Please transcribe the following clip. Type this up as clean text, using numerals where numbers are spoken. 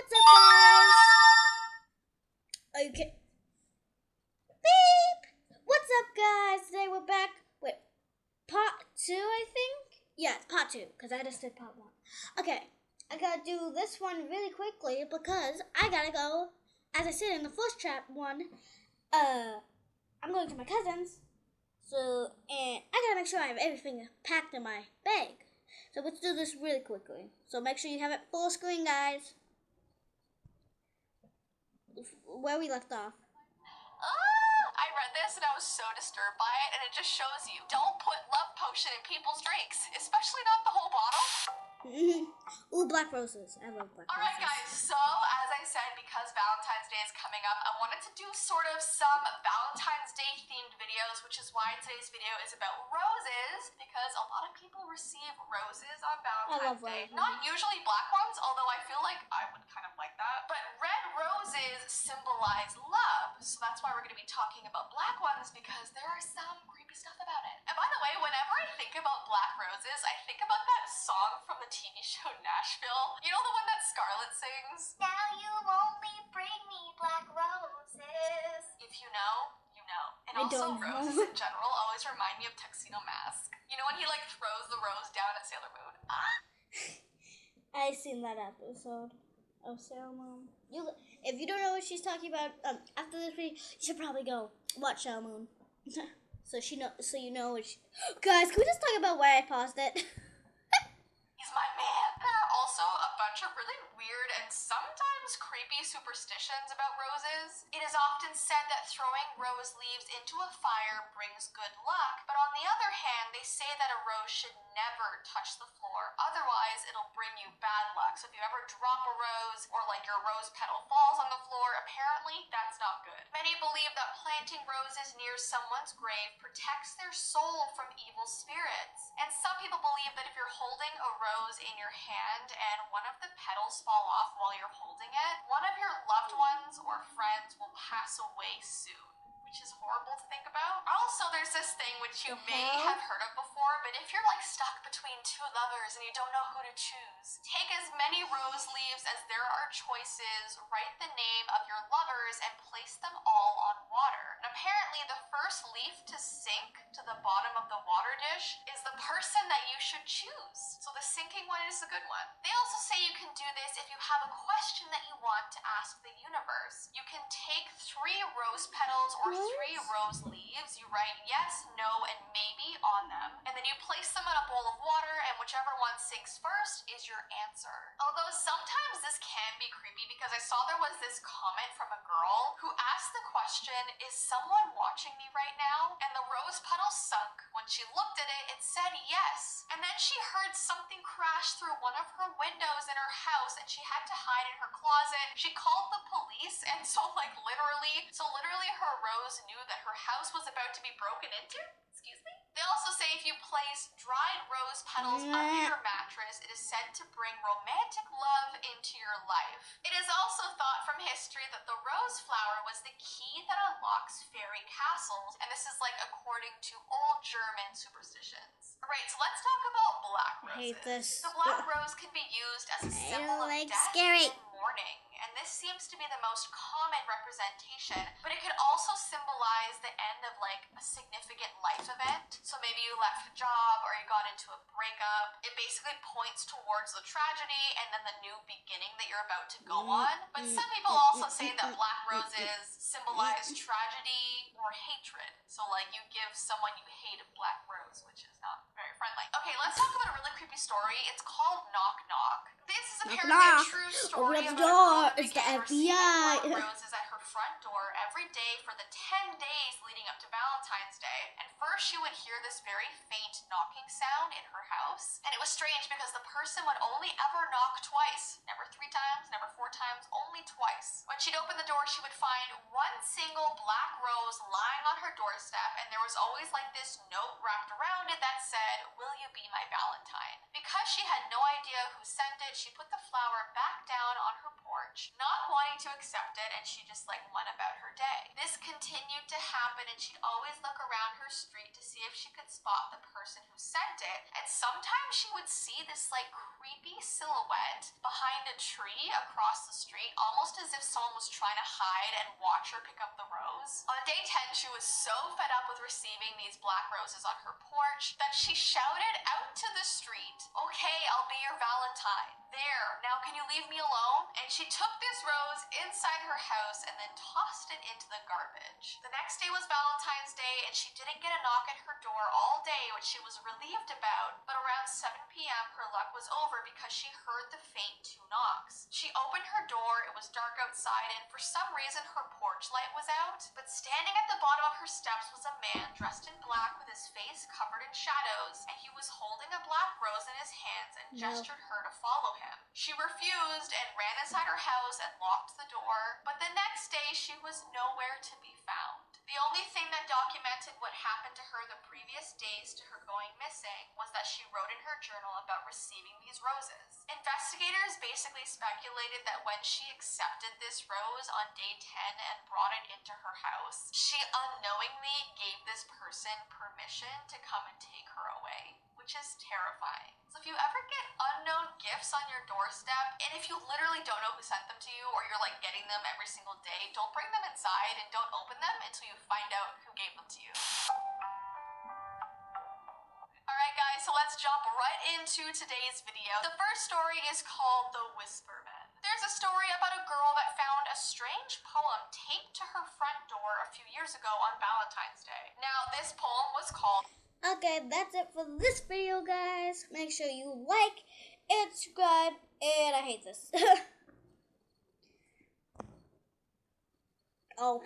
What's up, guys? Okay. Beep! What's up, guys? Today we're back with part 2, I think? Yeah, it's part 2, because I just did part 1. Okay, I gotta do this one really quickly because I gotta go, as I said in the first one, I'm going to my cousin's. So, and I gotta make sure I have everything packed in my bag. So let's do this really quickly. So make sure you have it full screen, guys. Where we left off. I read this and I was so disturbed by it, and it just shows you don't put love potion in people's drinks, especially not the whole bottle. Ooh, black roses. I love black roses. Alright guys, so as I said, because Valentine's Day is coming up, I wanted to do sort of some Valentine's Day themed videos, which is why today's video is about roses, because a lot of people receive roses on Valentine's Day. Roses. Not usually black ones, although I feel like I would kind of like that. But red roses symbolize love, so that's why we're going to be talking about black ones, because there are some creepy stuff about it. And by the way, whenever I think about black roses, I think about that song from the TV show Nashville. You know the one that Scarlett sings? Now you only bring me black roses. If you know, you know. And also roses in general always remind me of Tuxedo Mask. You know when he like throws the rose down at Sailor Moon? I've seen that episode of Sailor Moon. If you don't know what she's talking about, after this video, you should probably go watch Sailor Moon. So you know what guys, can we just talk about why I paused it? He's my man. There are also a bunch of really weird and sometimes creepy superstitions about roses. It is often said that throwing rose leaves into a fire brings good luck, but on the other hand, they say that a rose should never touch the floor, otherwise it'll bring you bad luck. So if you ever drop a rose or like your rose petal falls on the floor, apparently that's not good. Many believe that planting roses near someone's grave protects their soul from evil spirits. And some people believe that if you're holding a rose in your hand and one of the petals fall off while you're holding it, one of your loved ones or friends will pass away soon, which is horrible to think about. Also, there's this thing which you may have heard of before, but if you're like stuck between two lovers and you don't know who to choose, take as many rose leaves as there are choices, write the name of your lovers, and place them all on water. And apparently the first leaf to sink to the bottom of the water dish is the person that you should choose. So the sinking one is a good one. They also say you can do this if you have a question that you want to ask the universe. You can take 3 rose petals or 3 rose leaves, you write yes, no, and maybe on them, and then you place them in a bowl of water, and whichever one sinks first is your answer. Although sometimes this can be creepy, because I saw there was this comment from a girl who asked the question, is someone watching me right now? And the rose petal sunk. When she looked at it, it said yes. And then she heard something crash through one of her windows in her house, and she had to hide in her closet. She called the police, and so literally her rose knew that her house was about to be broken into? Excuse me? They also say if you place dried rose petals under your mattress, it is said to bring romantic love into your life. It is also thought from history that the rose flower was the key that unlocks fairy castles, and this is like according to old German superstitions. Alright, so let's talk about black roses. I hate this. The black rose can be used as a symbol of death and mourning, and this seems to be the most common representation, but it could also symbolize the end of like a significant life event. So maybe you left a job or you got into a breakup. It basically points towards the tragedy and then the new beginning that you're about to go on. But some people also say that black roses symbolize tragedy or hatred. So like you give someone you hate a black rose, which is not very friendly. Okay, let's talk about a really creepy story. It's called Knock Knock. This is apparently a true story Open up the about door. a girl It's the began FBI. receiving black roses at her front door every day for the 10 days leading up to Valentine's Day. And first she would hear this very faint knocking sound in her house. And it was strange because the person would only ever knock twice. Never 3 times, never 4 times, only twice. When she'd open the door, she would find one single black rose lying on her doorstep, and there was always like this note wrapped around it that said, "Will you be my Valentine?" Because she had no idea who sent it, she put the flower back down on her porch, not wanting to accept it, and she just like went about her day. This continued to happen, and she'd always look around her street to see if she could spot the person who sent it, and sometimes she would see this like creepy silhouette behind a tree across the street, almost as if someone was trying to hide and watch her pick up the rose. On day 10, she was so fed up with receiving these black roses on her porch that she shouted out to the street, "Okay, I'll be your Valentine. There, now can you leave me alone?" And she took this rose inside her house and then tossed it into the garbage. The next day was Valentine's Day, and she didn't get a knock at her door all day, which she was relieved about, but around 7 p.m. her luck was over because she heard the faint 2 knocks. She opened her door, it was dark outside, and for some reason her porch light was out, but standing at the bottom of her steps was a man dressed in black with his face covered in shadows, and he was holding a black rose in his hands and gestured her to follow him. She refused and ran inside her house and locked the door, but the next day she was nowhere to be found. The only thing that documented what happened to her the previous days to her going missing was that she wrote in her journal about receiving these roses. Investigators basically speculated that when she accepted this rose on day 10 and brought it into her house, she unknowingly gave this person permission to come and take her away, which is terrifying. So if you ever get unknown gifts on your doorstep, and if you literally don't know who sent them to you, or you're like getting them every single day, don't bring them inside and don't open them until you find out who gave them to you. Alright guys, so let's jump right into today's video. The first story is called The Whisperman. There's a story about a girl that found a strange poem taped to her front door a few years ago on Valentine's Day. Now, this poem was called... Okay, that's it for this video, guys. Make sure you like and subscribe. And I hate this. Oh.